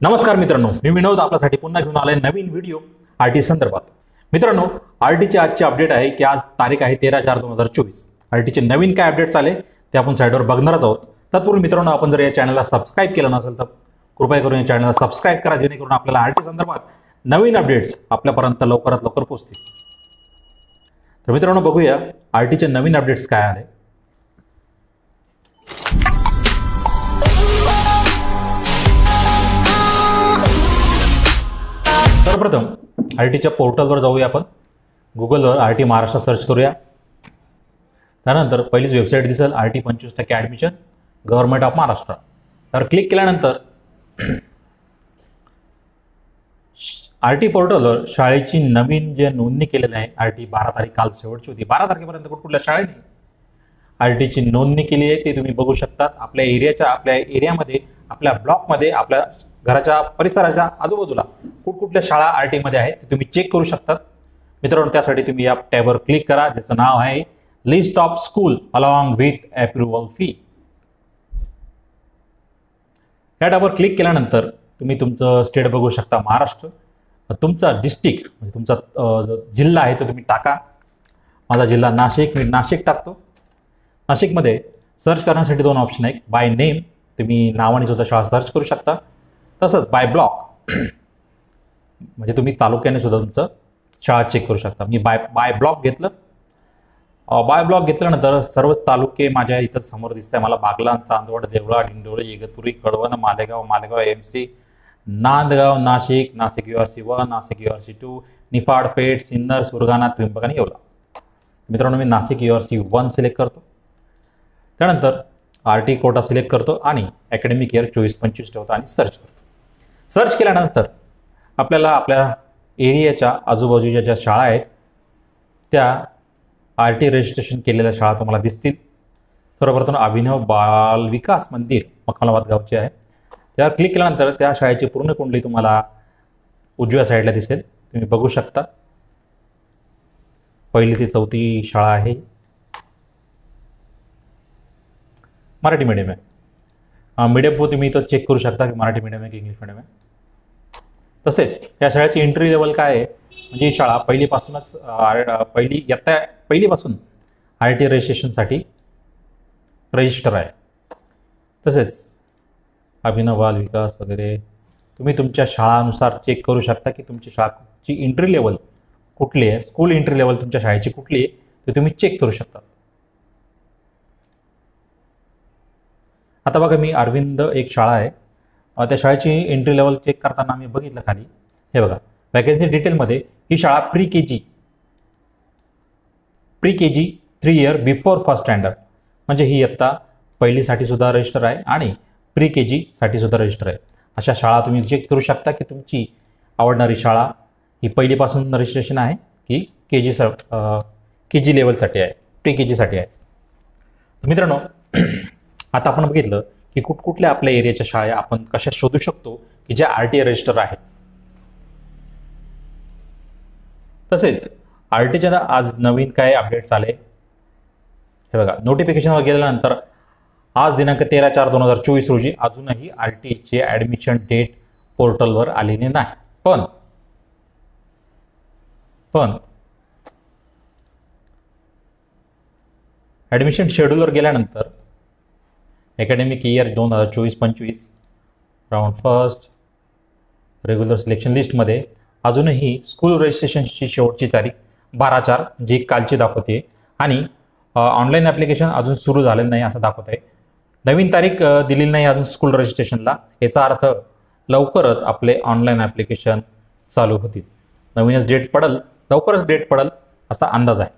नमस्कार मित्रांनो, मी विनोद आपल्यासाठी पुन्हा घेऊन आलोय नवीन व्हिडिओ आरटी संदर्भात। मित्रांनो, आरटीची आजची अपडेट आहे की आज तारीख आहे 13/4/2024। आरटीचे नवीन काय अपडेट्स आले ते आपण साइडवर बघणारच आहोत। तत्पूर्वी मित्रांनो, आपण जर या चॅनलला सबस्क्राइब केलं नसेल तर कृपया करून या चॅनलला सबस्क्राइब करा, जेणेकरून आपल्याला आरटी संदर्भात नवीन अपडेट्स आपल्यापर्यंत लवकरात लवकर पोहोचतील। तर मित्रांनो, बघूया आरटीचे नवीन अपडेट्स काय आले। सर्वप्रथम आरटीच्या पोर्टलवर जाऊया। आपण गुगलवर आरटी महाराष्ट्र सर्च करूया। त्यानंतर पहिलीच वेबसाईट दिसेल RT 25% admission government of Maharashtra. तर क्लिक केल्यानंतर आरटी पोर्टलवर शाळेची नवीन जे नोंदणी केलेली आहे, आरटी 12 तारीख काल शेवटची होती, 12 तारखेपर्यंत कुठल्या शाळेने आरटीची नोंदणी केली आहे ते तुम्ही बघू शकतात। आपल्या एरियामध्ये, आपल्या ब्लॉकमध्ये, आपल्या घराच्या परिसराच्या आजूबाजूला कुठकुठल्या शाळा आरटी मध्ये आहेत ते तुम्ही चेक करू शकता। मित्रांनो, त्यासाठी तुम्ही या टॅबवर क्लिक करा, ज्याचं नाव आहे list of school along with approval fee. या टॅबवर क्लिक केल्यानंतर तुम्ही तुमचं स्टेट बघू शकता, महाराष्ट्र। तुमचा डिस्ट्रिक्ट म्हणजे तुमचा जिल्हा आहे तो तुम्ही टाका। माझा जिल्हा नाशिक, मी नाशिक टाकतो। नाशिकमध्ये सर्च करण्यासाठी दोन ऑप्शन आहेत, बाय नेम, तुम्ही नावाने सुद्धा शाळा सर्च करू शकता, तसंच बाय ब्लॉक म्हणजे तुम्ही तालुक्याने सुद्धा तुमचं शाळा चेक करू शकता। मी बाय ब्लॉक घेतलं। बाय ब्लॉक घेतल्यानंतर सर्वच तालुके माझ्या इथं समोर दिसत आहे मला। Baglan, Chandwad, Deola, Dindori, Igatpuri, Kalwan, Malegaon MC, Nandgaon, Nashik URC 1, Nashik URC 2, Niphad, Peth, Sinnar, Surgana, Trimbak आणि येवला। मित्रांनो, मी नाशिक URC 1 सिलेक्ट करतो। त्यानंतर आरटी कोटा सिलेक्ट करतो आणि अकॅडमिक इयर 24-25 ठेवतो आणि सर्च करतो। सर्च केल्यानंतर आपल्याला आपल्या एरियाच्या आजूबाजूच्या ज्या शाळा आहेत त्या आरटी रजिस्ट्रेशन केलेल्या शाळा तुम्हाला दिसतील। सर्वप्रथम अभिनव बाल विकास मंदिर मखमलाबाद गावचे आहे। त्यावर क्लिक केल्यानंतर त्या शाळेची पूर्ण कुंडली तुम्हाला उजव्या साईडला दिसेल, तुम्ही बघू शकता। पहिली ते चौथी शाळा आहे, मराठी मीडियम आहे। मीडियम तुम्ही इथं चेक करू शकता की मराठी मीडियम आहे की इंग्लिश मीडियम आहे। तसेच या शाळेची एंट्री लेवल काय आहे, म्हणजे ही शाळा पहिलीपासूनच पहिलीपासून आरटी रजिस्ट्रेशनसाठी रजिस्टर आहे। तसेच अभिनव बाल विकास वगैरे तुम्ही तुमच्या शाळानुसार चेक करू शकता की तुमची शाळेची एंट्री लेवल कुठली आहे, स्कूल एंट्री लेवल तुमच्या शाळेची कुठली आहे ते तुम्ही चेक करू शकता। आता बघा, मी अरविंद एक शाळा आहे, त्या शाळेची एंट्री लेवल चेक करताना मी बघितलं खाली, हे बघा वॅकन्सी डिटेलमध्ये ही शाळा pre KG 3 year before first standard, म्हणजे ही इयत्ता पहिलीसाठी सुद्धा रजिस्टर आहे आणि प्री केजी साठी सुद्धा रजिस्टर आहे। अशा शाळा तुम्ही चेक करू शकता की तुमची आवडणारी शाळा ही पहिलीपासून रजिस्ट्रेशन आहे की केजी लेवलसाठी आहे, प्री केजीसाठी आहे। मित्रांनो, आता आपण बघितलं की कुठकुठल्या आपल्या एरियाच्या शाळा आपण कशा शोधू शकतो की ज्या आरटी रजिस्टर आहेत। तसेच आरटीच्या आज नवीन काय अपडेट्स आले हे बघा। नोटिफिकेशनवर गेल्यानंतर आज दिनांक 13/4/2024 रोजी अजूनही आरटीचे ॲडमिशन डेट पोर्टलवर आलेले नाही, पण ॲडमिशन शेड्यूलवर गेल्यानंतर academic year 2024-25 round first regular selection लिस्टमध्ये अजूनही स्कूल रजिस्ट्रेशनची शेवटची तारीख 12/4 जी कालची दाखवते आणि ऑनलाईन ॲप्लिकेशन अजून सुरू झालेलं नाही असं दाखवत आहे। नवीन तारीख दिलेली नाही अजून स्कूल रजिस्ट्रेशनला, याचा अर्थ लवकरच आपले ऑनलाईन ॲप्लिकेशन चालू होतील। नवीनच डेट पडेल, लवकरच डेट पडेल असा अंदाज आहे।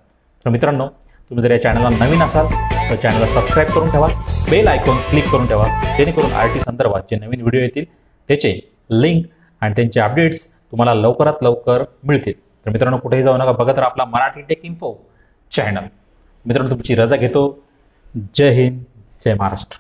तर मित्रांनो, तुम्ही जर या चॅनलला नवीन असाल तर चॅनलला सबस्क्राईब करून ठेवा, बेल आयकॉन क्लिक करून ठेवा, जेणेकरून आरटी संदर्भात जे नवीन व्हिडिओ येतील त्याचे लिंक आणि त्यांचे अपडेट्स तुम्हाला लवकरात लवकर मिळतील। तर मित्रांनो, कुठेही जाऊ नका, बघत राहा आपला मराठी टेक इन्फो चॅनल। मित्रांनो, तुमची रजा घेतो। जय हिंद, जय महाराष्ट्र।